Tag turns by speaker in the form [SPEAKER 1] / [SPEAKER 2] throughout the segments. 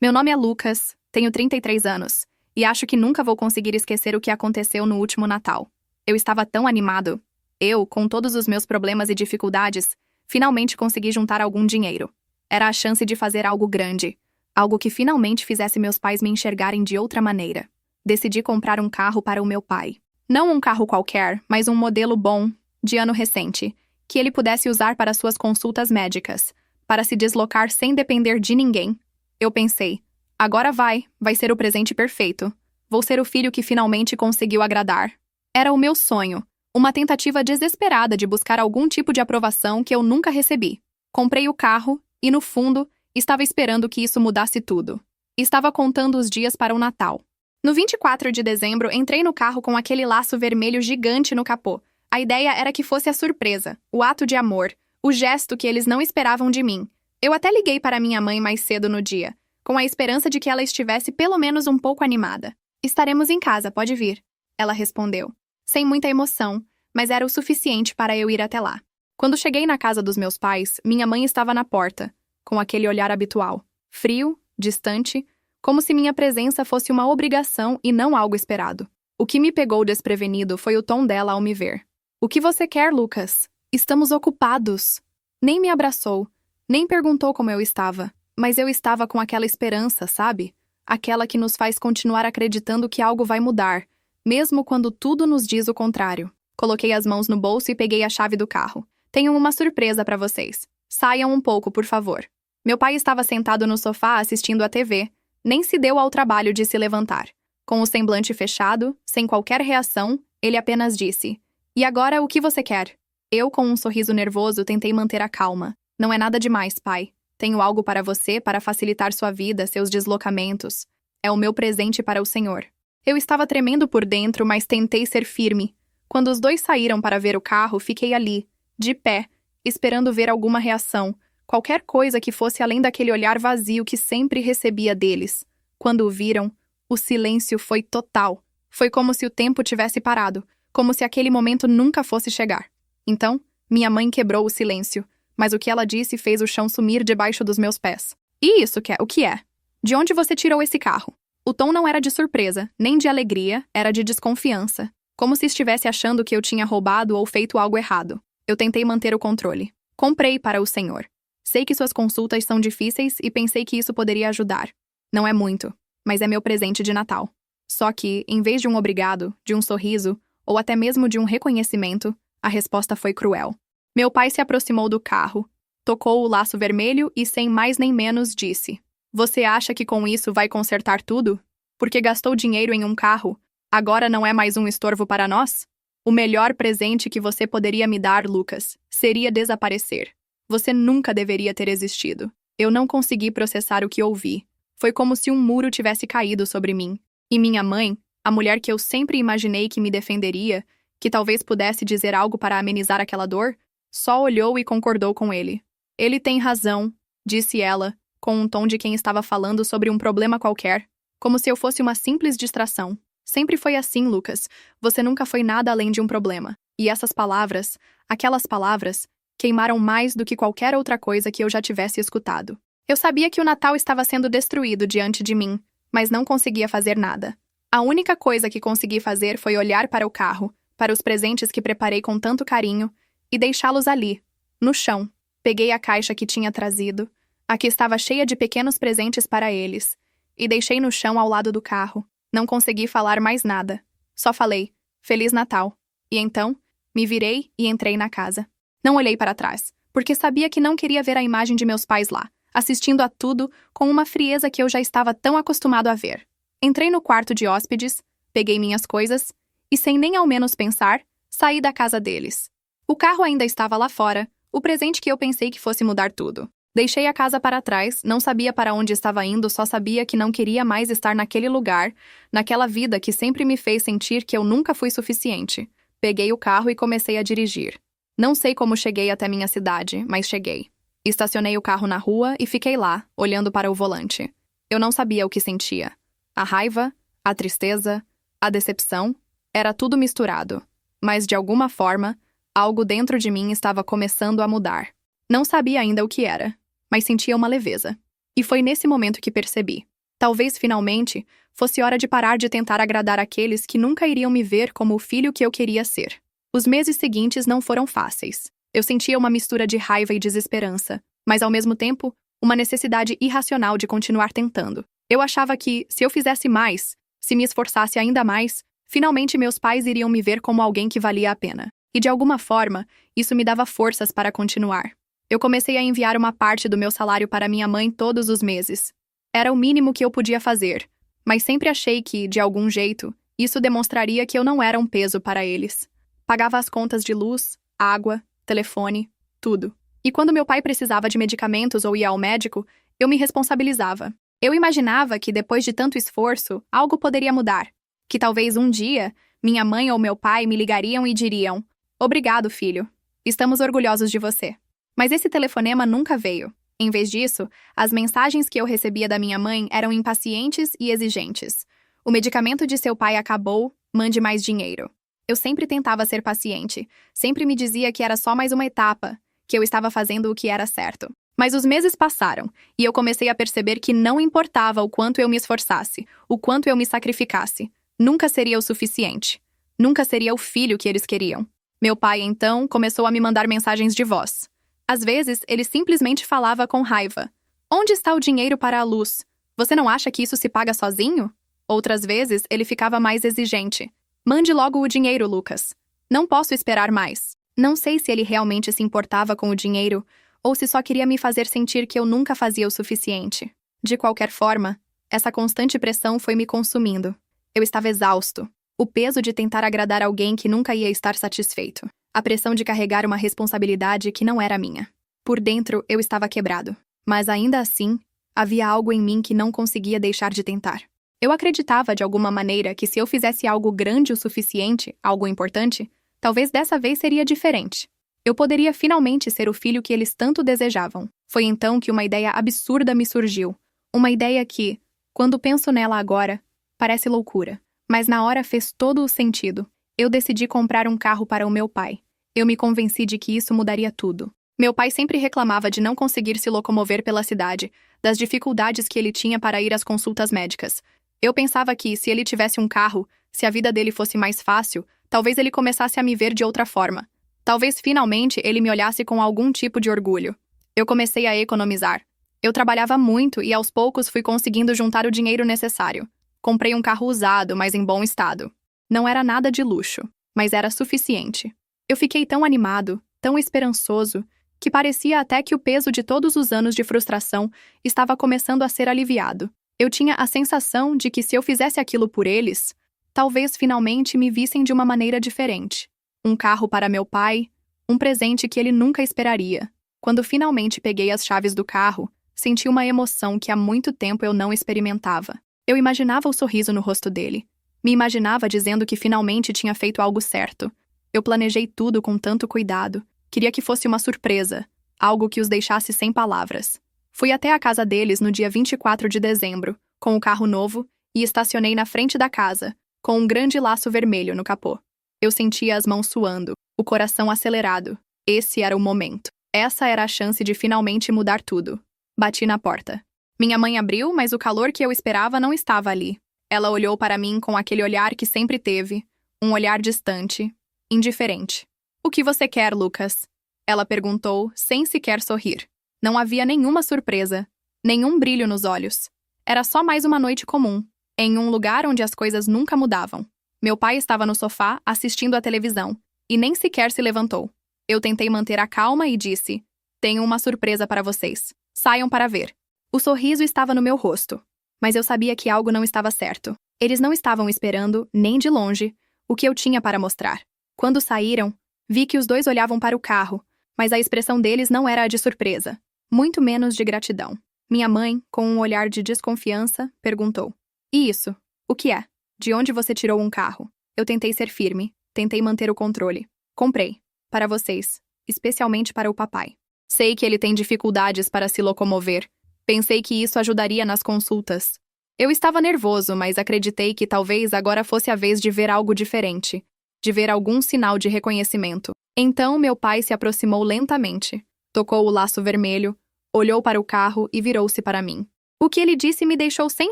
[SPEAKER 1] Meu nome é Lucas, tenho 33 anos, e acho que nunca vou conseguir esquecer o que aconteceu no último Natal. Eu estava tão animado. Eu, com todos os meus problemas e dificuldades, finalmente consegui juntar algum dinheiro. Era a chance de fazer algo grande, algo que finalmente fizesse meus pais me enxergarem de outra maneira. Decidi comprar um carro para o meu pai. Não um carro qualquer, mas um modelo bom, de ano recente, que ele pudesse usar para suas consultas médicas, para se deslocar sem depender de ninguém. Eu pensei, agora vai ser o presente perfeito. Vou ser o filho que finalmente conseguiu agradar. Era o meu sonho, uma tentativa desesperada de buscar algum tipo de aprovação que eu nunca recebi. Comprei o carro e, no fundo, estava esperando que isso mudasse tudo. Estava contando os dias para o Natal. No 24 de dezembro, entrei no carro com aquele laço vermelho gigante no capô. A ideia era que fosse a surpresa, o ato de amor, o gesto que eles não esperavam de mim. Eu até liguei para minha mãe mais cedo no dia, com a esperança de que ela estivesse pelo menos um pouco animada. "Estaremos em casa, pode vir", ela respondeu. Sem muita emoção, mas era o suficiente para eu ir até lá. Quando cheguei na casa dos meus pais, minha mãe estava na porta, com aquele olhar habitual, frio, distante, como se minha presença fosse uma obrigação e não algo esperado. O que me pegou desprevenido foi o tom dela ao me ver. "O que você quer, Lucas? Estamos ocupados." Nem me abraçou, nem perguntou como eu estava, mas eu estava com aquela esperança, sabe? Aquela que nos faz continuar acreditando que algo vai mudar, mesmo quando tudo nos diz o contrário. Coloquei as mãos no bolso e peguei a chave do carro. "Tenho uma surpresa para vocês. Saiam um pouco, por favor." Meu pai estava sentado no sofá assistindo à TV, nem se deu ao trabalho de se levantar. Com o semblante fechado, sem qualquer reação, ele apenas disse: "E agora, o que você quer?" Eu, com um sorriso nervoso, tentei manter a calma. "Não é nada demais, pai. Tenho algo para você para facilitar sua vida, seus deslocamentos. É o meu presente para o Senhor." Eu estava tremendo por dentro, mas tentei ser firme. Quando os dois saíram para ver o carro, fiquei ali, de pé, esperando ver alguma reação, qualquer coisa que fosse além daquele olhar vazio que sempre recebia deles. Quando o viram, o silêncio foi total. Foi como se o tempo tivesse parado, como se aquele momento nunca fosse chegar. Então, minha mãe quebrou o silêncio, mas o que ela disse fez o chão sumir debaixo dos meus pés. "E isso o que é? De onde você tirou esse carro?" O tom não era de surpresa, nem de alegria, era de desconfiança, como se estivesse achando que eu tinha roubado ou feito algo errado. Eu tentei manter o controle. "Comprei para o Senhor. Sei que suas consultas são difíceis e pensei que isso poderia ajudar. Não é muito, mas é meu presente de Natal." Só que, em vez de um obrigado, de um sorriso, ou até mesmo de um reconhecimento, a resposta foi cruel. Meu pai se aproximou do carro, tocou o laço vermelho e, sem mais nem menos, disse: "Você acha que com isso vai consertar tudo? Porque gastou dinheiro em um carro, agora não é mais um estorvo para nós? O melhor presente que você poderia me dar, Lucas, seria desaparecer. Você nunca deveria ter existido." Eu não consegui processar o que ouvi. Foi como se um muro tivesse caído sobre mim. E minha mãe, a mulher que eu sempre imaginei que me defenderia, que talvez pudesse dizer algo para amenizar aquela dor, só olhou e concordou com ele. "Ele tem razão", disse ela, com um tom de quem estava falando sobre um problema qualquer, como se eu fosse uma simples distração. "Sempre foi assim, Lucas. Você nunca foi nada além de um problema." E essas palavras, aquelas palavras, queimaram mais do que qualquer outra coisa que eu já tivesse escutado. Eu sabia que o Natal estava sendo destruído diante de mim, mas não conseguia fazer nada. A única coisa que consegui fazer foi olhar para o carro, para os presentes que preparei com tanto carinho, e deixá-los ali, no chão. Peguei a caixa que tinha trazido, a que estava cheia de pequenos presentes para eles, e deixei no chão ao lado do carro. Não consegui falar mais nada. Só falei: "Feliz Natal." E então, me virei e entrei na casa. Não olhei para trás, porque sabia que não queria ver a imagem de meus pais lá, assistindo a tudo com uma frieza que eu já estava tão acostumado a ver. Entrei no quarto de hóspedes, peguei minhas coisas e, sem nem ao menos pensar, saí da casa deles. O carro ainda estava lá fora, o presente que eu pensei que fosse mudar tudo. Deixei a casa para trás, não sabia para onde estava indo, só sabia que não queria mais estar naquele lugar, naquela vida que sempre me fez sentir que eu nunca fui suficiente. Peguei o carro e comecei a dirigir. Não sei como cheguei até minha cidade, mas cheguei. Estacionei o carro na rua e fiquei lá, olhando para o volante. Eu não sabia o que sentia. A raiva, a tristeza, a decepção, era tudo misturado. Mas, de alguma forma, algo dentro de mim estava começando a mudar. Não sabia ainda o que era, mas sentia uma leveza. E foi nesse momento que percebi. Talvez, finalmente, fosse hora de parar de tentar agradar aqueles que nunca iriam me ver como o filho que eu queria ser. Os meses seguintes não foram fáceis. Eu sentia uma mistura de raiva e desesperança, mas, ao mesmo tempo, uma necessidade irracional de continuar tentando. Eu achava que, se eu fizesse mais, se me esforçasse ainda mais, finalmente meus pais iriam me ver como alguém que valia a pena. E, de alguma forma, isso me dava forças para continuar. Eu comecei a enviar uma parte do meu salário para minha mãe todos os meses. Era o mínimo que eu podia fazer, mas sempre achei que, de algum jeito, isso demonstraria que eu não era um peso para eles. Pagava as contas de luz, água, telefone, tudo. E quando meu pai precisava de medicamentos ou ia ao médico, eu me responsabilizava. Eu imaginava que, depois de tanto esforço, algo poderia mudar. Que talvez um dia, minha mãe ou meu pai me ligariam e diriam: "Obrigado, filho. Estamos orgulhosos de você." Mas esse telefonema nunca veio. Em vez disso, as mensagens que eu recebia da minha mãe eram impacientes e exigentes. "O medicamento de seu pai acabou, mande mais dinheiro." Eu sempre tentava ser paciente, sempre me dizia que era só mais uma etapa, que eu estava fazendo o que era certo. Mas os meses passaram, e eu comecei a perceber que não importava o quanto eu me esforçasse, o quanto eu me sacrificasse, nunca seria o suficiente. Nunca seria o filho que eles queriam. Meu pai, então, começou a me mandar mensagens de voz. Às vezes, ele simplesmente falava com raiva: "Onde está o dinheiro para a luz? Você não acha que isso se paga sozinho?" Outras vezes, ele ficava mais exigente: "Mande logo o dinheiro, Lucas. Não posso esperar mais." Não sei se ele realmente se importava com o dinheiro ou se só queria me fazer sentir que eu nunca fazia o suficiente. De qualquer forma, essa constante pressão foi me consumindo. Eu estava exausto. O peso de tentar agradar alguém que nunca ia estar satisfeito. A pressão de carregar uma responsabilidade que não era minha. Por dentro, eu estava quebrado. Mas ainda assim, havia algo em mim que não conseguia deixar de tentar. Eu acreditava, de alguma maneira, que se eu fizesse algo grande o suficiente, algo importante, talvez dessa vez seria diferente. Eu poderia finalmente ser o filho que eles tanto desejavam. Foi então que uma ideia absurda me surgiu. Uma ideia que, quando penso nela agora, parece loucura. Mas na hora fez todo o sentido. Eu decidi comprar um carro para o meu pai. Eu me convenci de que isso mudaria tudo. Meu pai sempre reclamava de não conseguir se locomover pela cidade, das dificuldades que ele tinha para ir às consultas médicas. Eu pensava que, se ele tivesse um carro, se a vida dele fosse mais fácil, talvez ele começasse a me ver de outra forma. Talvez finalmente ele me olhasse com algum tipo de orgulho. Eu comecei a economizar. Eu trabalhava muito e aos poucos fui conseguindo juntar o dinheiro necessário. Comprei um carro usado, mas em bom estado. Não era nada de luxo, mas era suficiente. Eu fiquei tão animado, tão esperançoso, que parecia até que o peso de todos os anos de frustração estava começando a ser aliviado. Eu tinha a sensação de que se eu fizesse aquilo por eles, talvez finalmente me vissem de uma maneira diferente. Um carro para meu pai, um presente que ele nunca esperaria. Quando finalmente peguei as chaves do carro, senti uma emoção que há muito tempo eu não experimentava. Eu imaginava o sorriso no rosto dele. Me imaginava dizendo que finalmente tinha feito algo certo. Eu planejei tudo com tanto cuidado. Queria que fosse uma surpresa, algo que os deixasse sem palavras. Fui até a casa deles no dia 24 de dezembro, com o carro novo, e estacionei na frente da casa, com um grande laço vermelho no capô. Eu sentia as mãos suando, o coração acelerado. Esse era o momento. Essa era a chance de finalmente mudar tudo. Bati na porta. Minha mãe abriu, mas o calor que eu esperava não estava ali. Ela olhou para mim com aquele olhar que sempre teve, um olhar distante, indiferente. "O que você quer, Lucas?" Ela perguntou, sem sequer sorrir. Não havia nenhuma surpresa, nenhum brilho nos olhos. Era só mais uma noite comum, em um lugar onde as coisas nunca mudavam. Meu pai estava no sofá, assistindo à televisão, e nem sequer se levantou. Eu tentei manter a calma e disse: "Tenho uma surpresa para vocês. Saiam para ver." O sorriso estava no meu rosto, mas eu sabia que algo não estava certo. Eles não estavam esperando, nem de longe, o que eu tinha para mostrar. Quando saíram, vi que os dois olhavam para o carro, mas a expressão deles não era a de surpresa, muito menos de gratidão. Minha mãe, com um olhar de desconfiança, perguntou: "E isso? O que é? De onde você tirou um carro?" Eu tentei ser firme, tentei manter o controle. "Comprei. Para vocês. Especialmente para o papai. Sei que ele tem dificuldades para se locomover. Pensei que isso ajudaria nas consultas." Eu estava nervoso, mas acreditei que talvez agora fosse a vez de ver algo diferente, de ver algum sinal de reconhecimento. Então meu pai se aproximou lentamente, tocou o laço vermelho, olhou para o carro e virou-se para mim. O que ele disse me deixou sem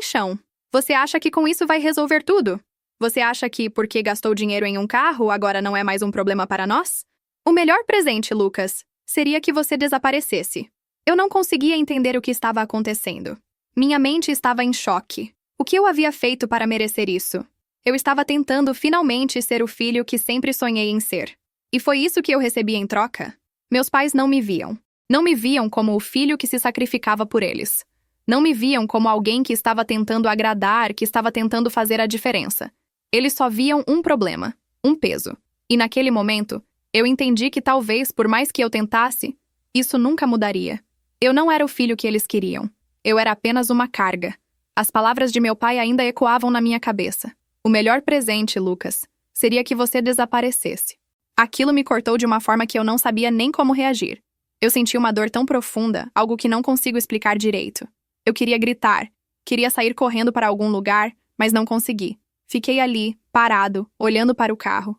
[SPEAKER 1] chão. Você acha que com isso vai resolver tudo? Você acha que, porque gastou dinheiro em um carro, agora não é mais um problema para nós? O melhor presente, Lucas, seria que você desaparecesse. Eu não conseguia entender o que estava acontecendo. Minha mente estava em choque. O que eu havia feito para merecer isso? Eu estava tentando finalmente ser o filho que sempre sonhei em ser. E foi isso que eu recebi em troca? Meus pais não me viam. Não me viam como o filho que se sacrificava por eles. Não me viam como alguém que estava tentando agradar, que estava tentando fazer a diferença. Eles só viam um problema, um peso. E naquele momento, eu entendi que talvez, por mais que eu tentasse, isso nunca mudaria. Eu não era o filho que eles queriam. Eu era apenas uma carga. As palavras de meu pai ainda ecoavam na minha cabeça. O melhor presente, Lucas, seria que você desaparecesse. Aquilo me cortou de uma forma que eu não sabia nem como reagir. Eu senti uma dor tão profunda, algo que não consigo explicar direito. Eu queria gritar, queria sair correndo para algum lugar, mas não consegui. Fiquei ali, parado, olhando para o carro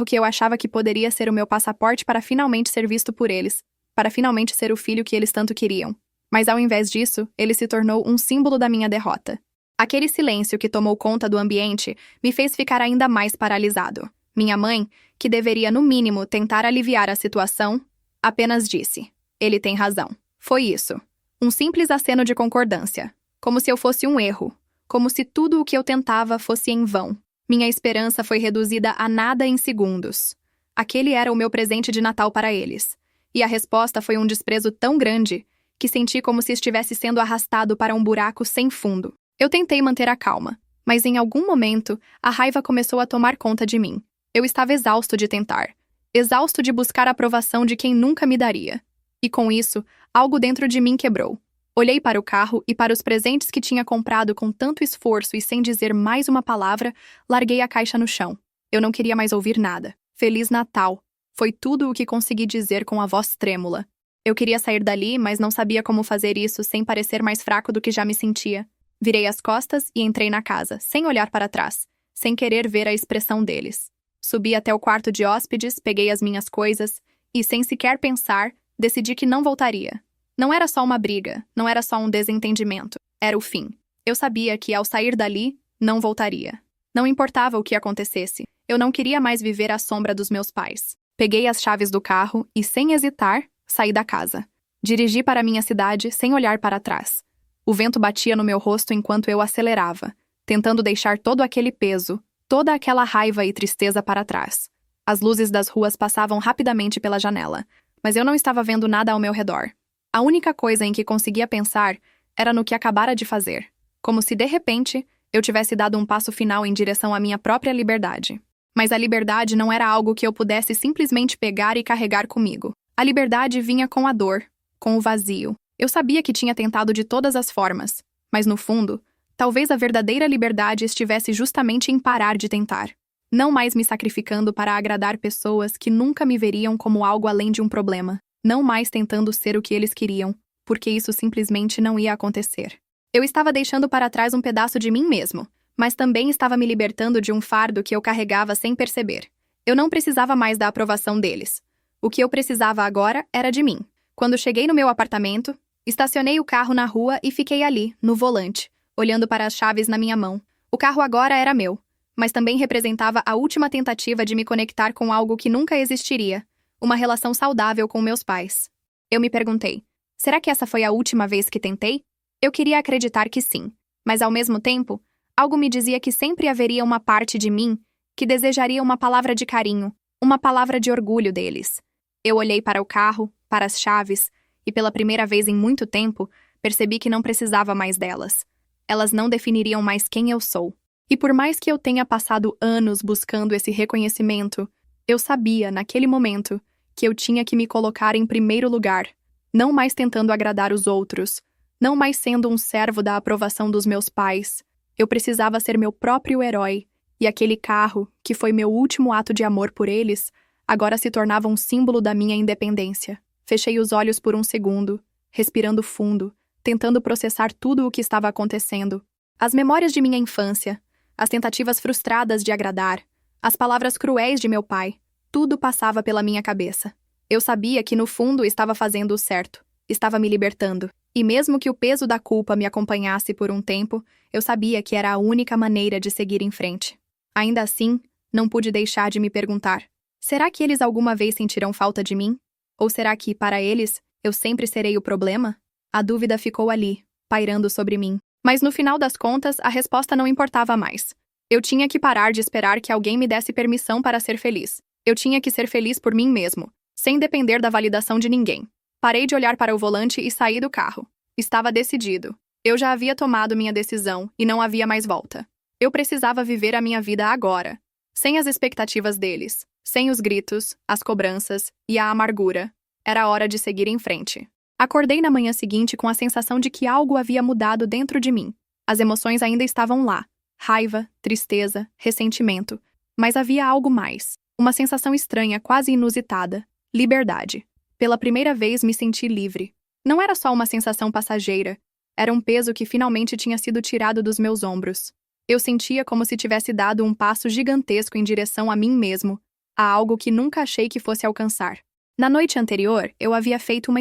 [SPEAKER 1] que eu achava que poderia ser o meu passaporte para finalmente ser visto por eles, para finalmente ser o filho que eles tanto queriam. Mas ao invés disso, ele se tornou um símbolo da minha derrota. Aquele silêncio que tomou conta do ambiente me fez ficar ainda mais paralisado. Minha mãe, que deveria no mínimo tentar aliviar a situação, apenas disse: "Ele tem razão." Foi isso. Um simples aceno de concordância. Como se eu fosse um erro. Como se tudo o que eu tentava fosse em vão. Minha esperança foi reduzida a nada em segundos. Aquele era o meu presente de Natal para eles. E a resposta foi um desprezo tão grande que senti como se estivesse sendo arrastado para um buraco sem fundo. Eu tentei manter a calma, mas em algum momento a raiva começou a tomar conta de mim. Eu estava exausto de tentar. Exausto de buscar a aprovação de quem nunca me daria. E com isso, algo dentro de mim quebrou. Olhei para o carro e para os presentes que tinha comprado com tanto esforço e sem dizer mais uma palavra, larguei a caixa no chão. Eu não queria mais ouvir nada. Feliz Natal. Foi tudo o que consegui dizer com a voz trêmula. Eu queria sair dali, mas não sabia como fazer isso sem parecer mais fraco do que já me sentia. Virei as costas e entrei na casa, sem olhar para trás, sem querer ver a expressão deles. Subi até o quarto de hóspedes, peguei as minhas coisas e, sem sequer pensar, decidi que não voltaria. Não era só uma briga, não era só um desentendimento. Era o fim. Eu sabia que, ao sair dali, não voltaria. Não importava o que acontecesse. Eu não queria mais viver à sombra dos meus pais. Peguei as chaves do carro e, sem hesitar, saí da casa. Dirigi para minha cidade sem olhar para trás. O vento batia no meu rosto enquanto eu acelerava, tentando deixar todo aquele peso, toda aquela raiva e tristeza para trás. As luzes das ruas passavam rapidamente pela janela, mas eu não estava vendo nada ao meu redor. A única coisa em que conseguia pensar era no que acabara de fazer, como se, de repente, eu tivesse dado um passo final em direção à minha própria liberdade. Mas a liberdade não era algo que eu pudesse simplesmente pegar e carregar comigo. A liberdade vinha com a dor, com o vazio. Eu sabia que tinha tentado de todas as formas, mas no fundo, talvez a verdadeira liberdade estivesse justamente em parar de tentar. Não mais me sacrificando para agradar pessoas que nunca me veriam como algo além de um problema. Não mais tentando ser o que eles queriam, porque isso simplesmente não ia acontecer. Eu estava deixando para trás um pedaço de mim mesmo, mas também estava me libertando de um fardo que eu carregava sem perceber. Eu não precisava mais da aprovação deles. O que eu precisava agora era de mim. Quando cheguei no meu apartamento, estacionei o carro na rua e fiquei ali, no volante, olhando para as chaves na minha mão. O carro agora era meu, mas também representava a última tentativa de me conectar com algo que nunca existiria. Uma relação saudável com meus pais. Eu me perguntei, será que essa foi a última vez que tentei? Eu queria acreditar que sim, mas ao mesmo tempo, algo me dizia que sempre haveria uma parte de mim que desejaria uma palavra de carinho, uma palavra de orgulho deles. Eu olhei para o carro, para as chaves, e pela primeira vez em muito tempo, percebi que não precisava mais delas. Elas não definiriam mais quem eu sou. E por mais que eu tenha passado anos buscando esse reconhecimento, eu sabia, naquele momento, que eu tinha que me colocar em primeiro lugar, não mais tentando agradar os outros, não mais sendo um servo da aprovação dos meus pais. Eu precisava ser meu próprio herói, e aquele carro, que foi meu último ato de amor por eles, agora se tornava um símbolo da minha independência. Fechei os olhos por um segundo, respirando fundo, tentando processar tudo o que estava acontecendo. As memórias de minha infância, as tentativas frustradas de agradar, as palavras cruéis de meu pai, tudo passava pela minha cabeça. Eu sabia que, no fundo, estava fazendo o certo, estava me libertando. E mesmo que o peso da culpa me acompanhasse por um tempo, eu sabia que era a única maneira de seguir em frente. Ainda assim, não pude deixar de me perguntar: será que eles alguma vez sentirão falta de mim? Ou será que, para eles, eu sempre serei o problema? A dúvida ficou ali, pairando sobre mim. Mas no final das contas, a resposta não importava mais. Eu tinha que parar de esperar que alguém me desse permissão para ser feliz. Eu tinha que ser feliz por mim mesmo, sem depender da validação de ninguém. Parei de olhar para o volante e saí do carro. Estava decidido. Eu já havia tomado minha decisão e não havia mais volta. Eu precisava viver a minha vida agora, sem as expectativas deles, sem os gritos, as cobranças e a amargura. Era hora de seguir em frente. Acordei na manhã seguinte com a sensação de que algo havia mudado dentro de mim. As emoções ainda estavam lá. Raiva, tristeza, ressentimento. Mas havia algo mais. Uma sensação estranha, quase inusitada. Liberdade. Pela primeira vez me senti livre. Não era só uma sensação passageira. Era um peso que finalmente tinha sido tirado dos meus ombros. Eu sentia como se tivesse dado um passo gigantesco em direção a mim mesmo, a algo que nunca achei que fosse alcançar. Na noite anterior, eu havia feito uma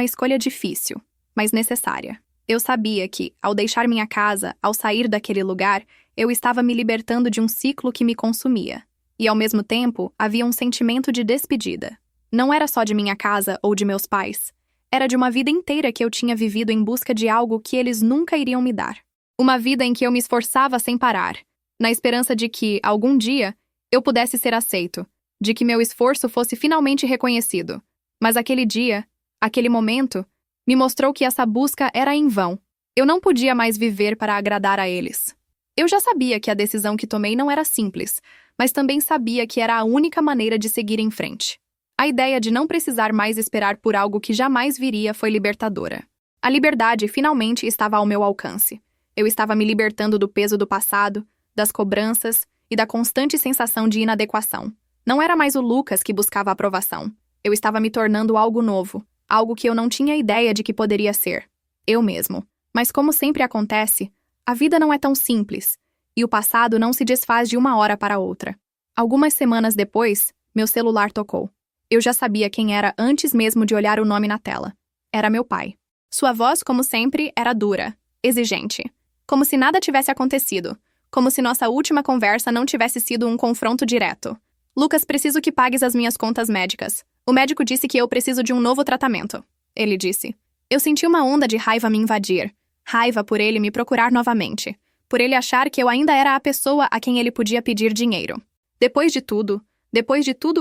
[SPEAKER 1] escolha difícil, mas necessária. Eu sabia que, ao deixar minha casa, ao sair daquele lugar, eu estava me libertando de um ciclo que me consumia. E, ao mesmo tempo, havia um sentimento de despedida. Não era só de minha casa ou de meus pais. Era de uma vida inteira que eu tinha vivido em busca de algo que eles nunca iriam me dar. Uma vida em que eu me esforçava sem parar, na esperança de que, algum dia, eu pudesse ser aceito, de que meu esforço fosse finalmente reconhecido. Mas aquele dia, aquele momento, me mostrou que essa busca era em vão. Eu não podia mais viver para agradar a eles. Eu já sabia que a decisão que tomei não era simples, mas também sabia que era a única maneira de seguir em frente. A ideia de não precisar mais esperar por algo que jamais viria foi libertadora. A liberdade finalmente estava ao meu alcance. Eu estava me libertando do peso do passado, das cobranças e da constante sensação de inadequação. Não era mais o Lucas que buscava aprovação. Eu estava me tornando algo novo, algo que eu não tinha ideia de que poderia ser. Eu mesmo. Mas como sempre acontece, a vida não é tão simples, e o passado não se desfaz de uma hora para outra. Algumas semanas depois, meu celular tocou. Eu já sabia quem era antes mesmo de olhar o nome na tela. Era meu pai. Sua voz, como sempre, era dura, exigente. Como se nada tivesse acontecido. Como se nossa última conversa não tivesse sido um confronto direto. Lucas, preciso que pagues as minhas contas médicas. O médico disse que eu preciso de um novo tratamento. Ele disse. Eu senti uma onda de raiva me invadir. Raiva por ele me procurar novamente. Por ele achar que eu ainda era a pessoa a quem ele podia pedir dinheiro. Depois de tudo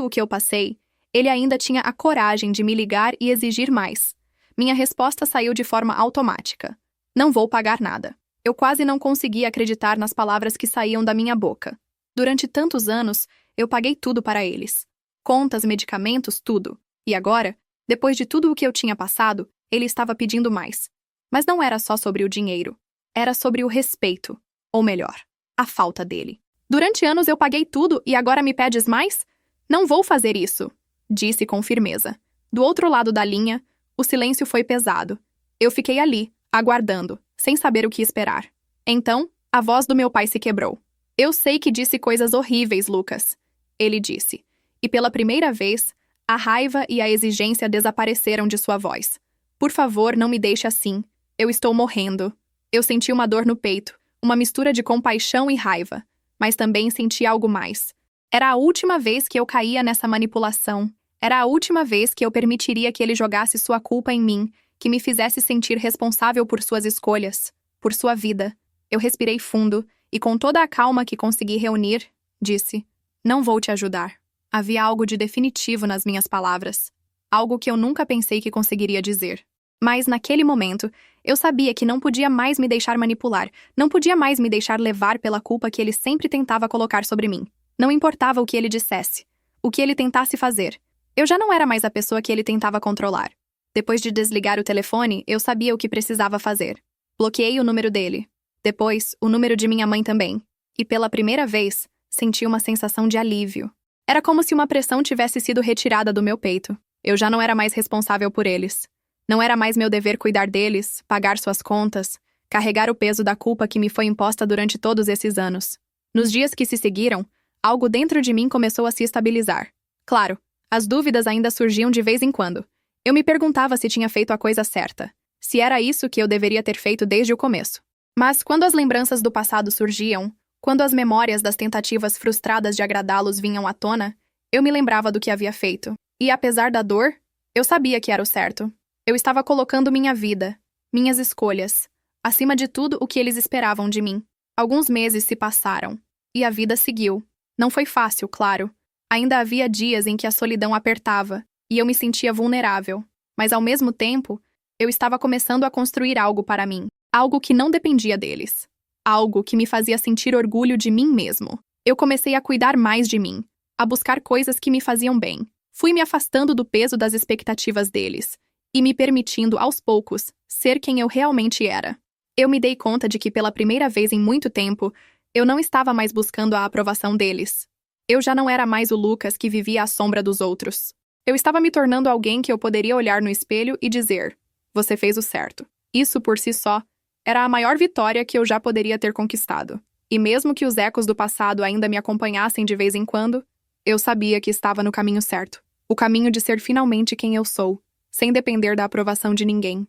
[SPEAKER 1] o que eu passei, ele ainda tinha a coragem de me ligar e exigir mais. Minha resposta saiu de forma automática. Não vou pagar nada. Eu quase não conseguia acreditar nas palavras que saíam da minha boca. Durante tantos anos, eu paguei tudo para eles. Contas, medicamentos, tudo. E agora, depois de tudo o que eu tinha passado, ele estava pedindo mais. Mas não era só sobre o dinheiro. Era sobre o respeito. Ou melhor, a falta dele. Durante anos eu paguei tudo e agora me pedes mais? Não vou fazer isso, disse com firmeza. Do outro lado da linha, o silêncio foi pesado. Eu fiquei ali, aguardando, sem saber o que esperar. Então, a voz do meu pai se quebrou. Eu sei que disse coisas horríveis, Lucas. Ele disse. E pela primeira vez, a raiva e a exigência desapareceram de sua voz. Por favor, não me deixe assim. Eu estou morrendo. Eu senti uma dor no peito, uma mistura de compaixão e raiva. Mas também senti algo mais. Era a última vez que eu caía nessa manipulação. Era a última vez que eu permitiria que ele jogasse sua culpa em mim, que me fizesse sentir responsável por suas escolhas, por sua vida. Eu respirei fundo e, com toda a calma que consegui reunir, disse: não vou te ajudar. Havia algo de definitivo nas minhas palavras. Algo que eu nunca pensei que conseguiria dizer. Mas, naquele momento, eu sabia que não podia mais me deixar manipular, não podia mais me deixar levar pela culpa que ele sempre tentava colocar sobre mim. Não importava o que ele dissesse, o que ele tentasse fazer. Eu já não era mais a pessoa que ele tentava controlar. Depois de desligar o telefone, eu sabia o que precisava fazer. Bloqueei o número dele. Depois, o número de minha mãe também. E pela primeira vez, senti uma sensação de alívio. Era como se uma pressão tivesse sido retirada do meu peito. Eu já não era mais responsável por eles. Não era mais meu dever cuidar deles, pagar suas contas, carregar o peso da culpa que me foi imposta durante todos esses anos. Nos dias que se seguiram, algo dentro de mim começou a se estabilizar. Claro, as dúvidas ainda surgiam de vez em quando. Eu me perguntava se tinha feito a coisa certa. Se era isso que eu deveria ter feito desde o começo. Mas quando as lembranças do passado surgiam, quando as memórias das tentativas frustradas de agradá-los vinham à tona, eu me lembrava do que havia feito. E apesar da dor, eu sabia que era o certo. Eu estava colocando minha vida, minhas escolhas, acima de tudo o que eles esperavam de mim. Alguns meses se passaram, e a vida seguiu. Não foi fácil, claro. Ainda havia dias em que a solidão apertava, e eu me sentia vulnerável. Mas ao mesmo tempo, eu estava começando a construir algo para mim. Algo que não dependia deles. Algo que me fazia sentir orgulho de mim mesmo. Eu comecei a cuidar mais de mim, a buscar coisas que me faziam bem. Fui me afastando do peso das expectativas deles, e me permitindo, aos poucos, ser quem eu realmente era. Eu me dei conta de que pela primeira vez em muito tempo, eu não estava mais buscando a aprovação deles. Eu já não era mais o Lucas que vivia à sombra dos outros. Eu estava me tornando alguém que eu poderia olhar no espelho e dizer: você fez o certo. Isso por si só era a maior vitória que eu já poderia ter conquistado. E mesmo que os ecos do passado ainda me acompanhassem de vez em quando, eu sabia que estava no caminho certo. O caminho de ser finalmente quem eu sou, sem depender da aprovação de ninguém.